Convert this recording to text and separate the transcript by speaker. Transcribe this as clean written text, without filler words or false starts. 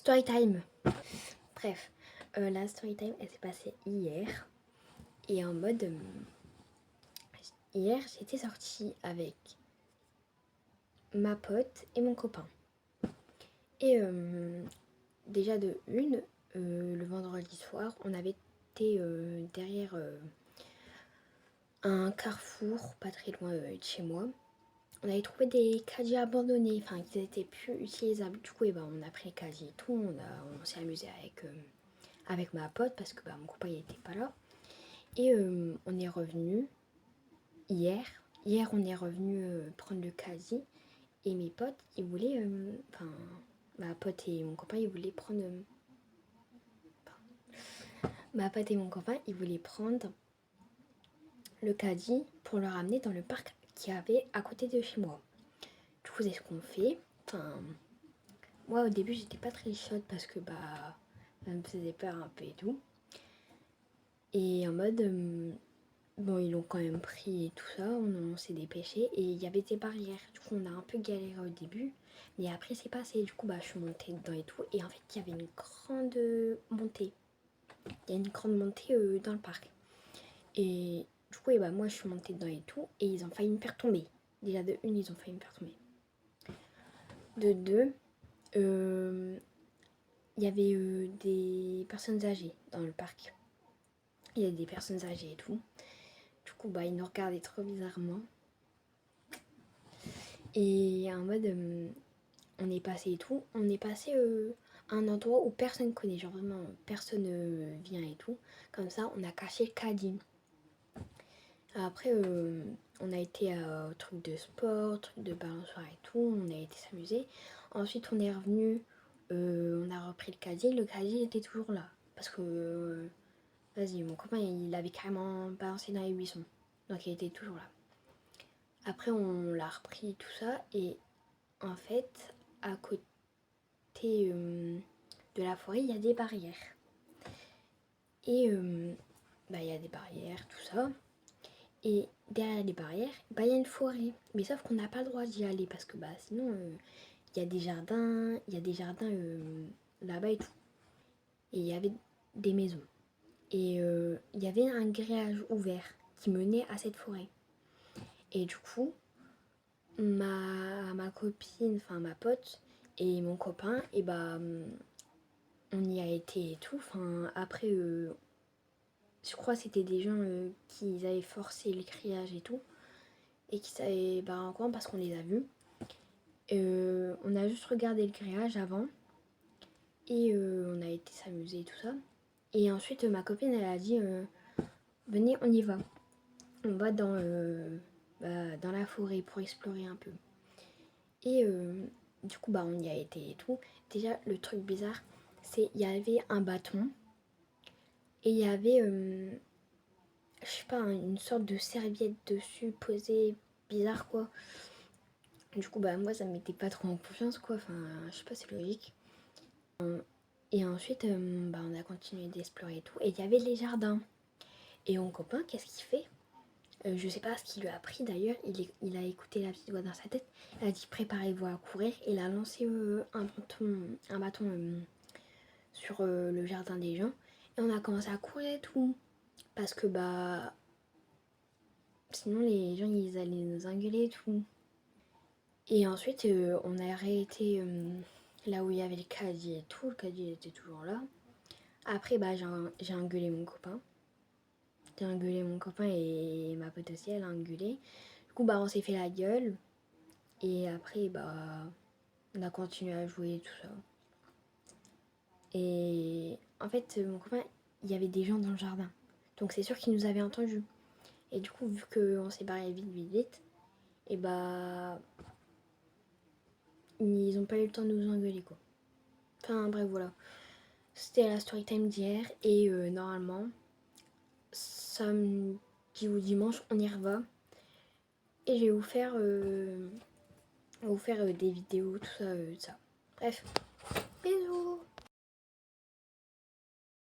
Speaker 1: Story time. Bref, la story time, elle s'est passée hier. Et en mode... hier, j'étais sortie avec ma pote et mon copain. Et déjà de une, le vendredi soir, on avait été derrière un carrefour, pas très loin de chez moi. On avait trouvé des caddies abandonnés, enfin qui étaient plus utilisables. Du coup, on a pris les caddies et tout, on s'est amusé avec ma pote parce que mon copain n'était pas là. Et on est revenu hier. Hier, on est revenu prendre le caddie et mes potes, ils voulaient, ma pote et mon copain, ils voulaient prendre, ma pote et mon copain, ils voulaient prendre le caddie pour le ramener dans le parc qu'il y avait à côté de chez moi. Du coup, c'est ce qu'on fait. Moi, au début, j'étais pas très chaude parce que ça me faisait peur un peu et tout. Et en mode, ils l'ont quand même pris et tout ça, on s'est dépêché et il y avait des barrières. Du coup, on a un peu galéré au début, mais après, c'est passé. Du coup, je suis montée dedans et tout. Et en fait, il y avait une grande montée. Il y a une grande montée dans le parc. Et du coup, moi, je suis montée dedans et tout. Et ils ont failli me faire tomber. Déjà, de une, ils ont failli me faire tomber. De deux, il y avait des personnes âgées dans le parc. Il y a des personnes âgées et tout. Du coup, ils nous regardaient trop bizarrement. Et en mode, on est passé et tout. On est passé à un endroit où personne connaît. Genre vraiment, personne vient et tout. Comme ça, on a caché le caddie. Après, on a été au truc de sport, truc de balançoire et tout. On a été s'amuser. Ensuite, on est revenu. On a repris le caddie. Le caddie était toujours là. Parce que, vas-y, mon copain, il avait carrément balancé dans les buissons. Donc, il était toujours là. Après, on l'a repris tout ça. Et en fait, à côté de la forêt, il y a des barrières. Et il y a des barrières, tout ça. Et derrière les barrières, il y a une forêt. Mais sauf qu'on n'a pas le droit d'y aller parce que sinon, il y a des jardins, là-bas et tout. Et il y avait des maisons. Et il y avait un grillage ouvert qui menait à cette forêt. Et du coup, ma copine, enfin ma pote et mon copain, on y a été et tout. Après, je crois que c'était des gens qui avaient forcé le grillage et tout. Et qui savaient en courant parce qu'on les a vus. On a juste regardé le grillage avant. Et on a été s'amuser et tout ça. Et ensuite, ma copine, elle a dit venez, on y va. On va dans la forêt pour explorer un peu. Et du coup, on y a été et tout. Déjà, le truc bizarre, c'est il y avait un bâton. Et il y avait, je sais pas, une sorte de serviette dessus posée, bizarre quoi. Du coup, moi, ça me mettait pas trop en confiance quoi. Je sais pas, c'est logique. Et ensuite, on a continué d'explorer et tout. Et il y avait les jardins. Et mon copain, qu'est-ce qu'il fait je sais pas ce qu'il lui a appris d'ailleurs. Il a écouté la petite voix dans sa tête. Il a dit préparez-vous à courir. Et il a lancé un bâton sur le jardin des gens. Et on a commencé à courir et tout. Parce que sinon les gens ils allaient nous engueuler et tout. Et ensuite on a arrêté là où il y avait le caddie et tout. Le caddie était toujours là. Après j'ai engueulé mon copain. J'ai engueulé mon copain et ma pote aussi elle a engueulé. Du coup on s'est fait la gueule. Et après on a continué à jouer et tout ça. Et en fait mon copain il y avait des gens dans le jardin. Donc c'est sûr qu'ils nous avaient entendus. Et du coup vu qu'on s'est barré vite. Et ils ont pas eu le temps de nous engueuler quoi. Bref voilà. C'était la story time d'hier et normalement samedi ou dimanche on y reva. Et je vais vous faire des vidéos, tout ça. Bref.